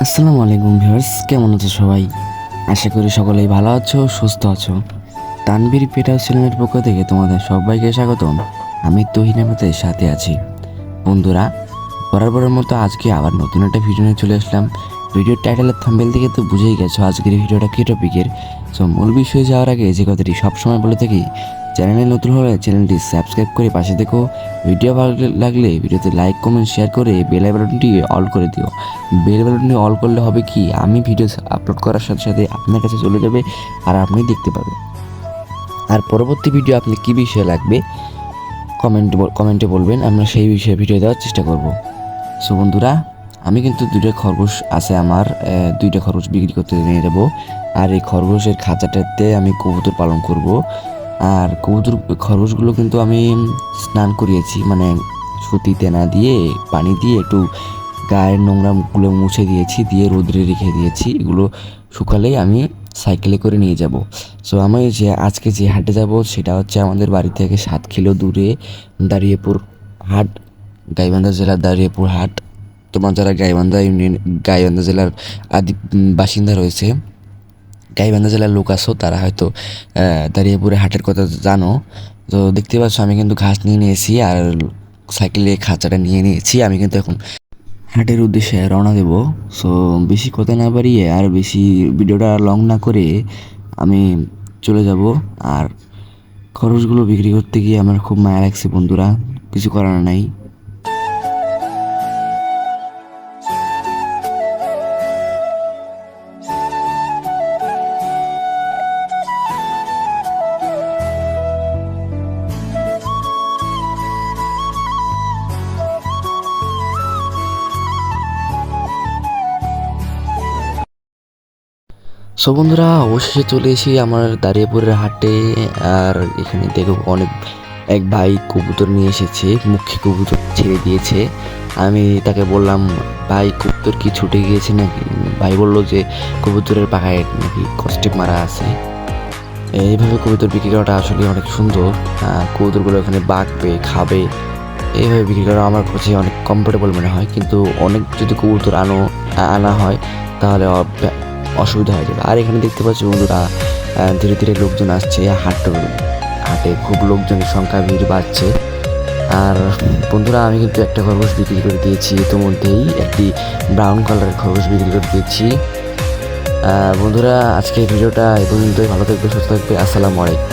আসসালামু আলাইকুম ভিউয়ার্স, কেমন আছো সবাই? আশা করি সকলেই ভালো আছো, সুস্থ আছো। তানভীর পেটাও চ্যানেলের পক্ষ থেকে তোমাদের সবাইকে স্বাগতম। আমি তহিন আহমেদের সাথে আছি। বন্ধুরা, বরাবরের মতো আজকে আবার নতুন একটা ভিডিও নিয়ে চলে আসলাম। ভিডিওর টাইটেলের থাম্বনেল থেকে তো বুঝেই গেছো আজকের ভিডিওটা কী টপিকের। সো মূল বিষয়ে যাওয়ার আগে যে কথাটি সবসময় বলে থাকি, চ্যানেলে নতুন হলে চ্যানেলটি সাবস্ক্রাইব করে পাশে দেখো। ভিডিও ভালো লাগলে ভিডিওতে লাইক কমেন্ট শেয়ার করে বেল বাটনটি অল করে দিও। বেল বাটনটি অল করলে হবে কি, আমি ভিডিও আপলোড করার সাথে সাথে আপনার কাছে চলে যাবে আর আপনি দেখতে পাবেন। আর পরবর্তী ভিডিও আপনি কী বিষয়ে লাগবে কমেন্টে বলবেন, আমরা সেই বিষয়ে ভিডিও দেওয়ার চেষ্টা করব। সো বন্ধুরা, আমি কিন্তু দুইটা খরগোশ আছে আমার, দুইটা খরগোশ বিক্রি করতে নিয়ে যাব। আর এই খরগোশের খাঁচাটাতে আমি কবুতর পালন করব। আর খরগোশগুলো কিন্তু আমি স্নান করিয়েছি, মানে সুতিতে না দিয়ে পানি দিয়ে একটু গায়ের নোংরাগুলো মুছে দিয়েছি, দিয়ে রোদ্রে রেখে দিয়েছি। এগুলো শুকালেই আমি সাইকেলে করে নিয়ে যাব। সো আমি আজকে যে হাটে যাব সেটা হচ্ছে আমাদের বাড়ি থেকে 7 কিলো দূরে দাঁড়িয়েপুর হাট, গাইবান্ধা জেলার দাঁড়িয়েপুর হাট। তোমার যারা গাইবান্ধা জেলার আদি বাসিন্দা রয়েছে, গাইবান্ধা জেলার লোক আছো, তারা হয়তো দাঁড়িয়েপুরে হাটের কথা জানো। তো দেখতে পাচ্ছ আমি কিন্তু ঘাস নিয়ে নিয়েছি আর সাইকেলে খাঁচাটা নিয়ে নিয়েছি। আমি কিন্তু এখন হাটের উদ্দেশ্যে রওনা দেব। সো বেশি কথা না বাড়িয়ে আর বেশি ভিডিওটা লং না করে আমি চলে যাব। আর খরচগুলো বিক্রি করতে গিয়ে আমার খুব মায়া লাগছে বন্ধুরা, কিছু করার নাই। সো বন্ধুরা, অবশেষে চলে এসেছি আমার দাঁড়িয়েপুরের হাটে। আর এখানে দেখো এক ভাই কবুতর নিয়ে এসেছে, মুখী কবুতর ছেড়ে দিয়েছে। আমি তাকে বললাম, ভাই কবুতর কি ছুটে গিয়েছে নাকি? ভাই বললো যে কবুতরের পাখায় নাকি কস্টেপ মারা আছে। এইভাবে কবুতর বিক্রি করাটা আসলে অনেক সুন্দর। কবুতরগুলো এখানে বাঁকবে, খাবে, এইভাবে বিক্রি করা আমার কাছে অনেক কমফোর্টেবল মনে হয়। কিন্তু অনেক যদি কবুতর আনা হয় তাহলে অসুবিধা হয়ে যাবে। আর এখানে দেখতে পাচ্ছি বন্ধুরা, ধীরে ধীরে লোকজন আসছে হাটে খুব লোকজনের সংখ্যা ভিড় বাড়ছে। আর বন্ধুরা, আমি কিন্তু একটা খরগোশ বিক্রি করে দিয়েছি ইতিমধ্যেই, একটি ব্রাউন কালারের খরগোশ বিক্রি করে দিয়েছি। বন্ধুরা, আজকে ভিডিওটা এই পর্যন্তই। ভালো থাকবে, সুস্থ থাকবে। আসসালামু আলাইকুম।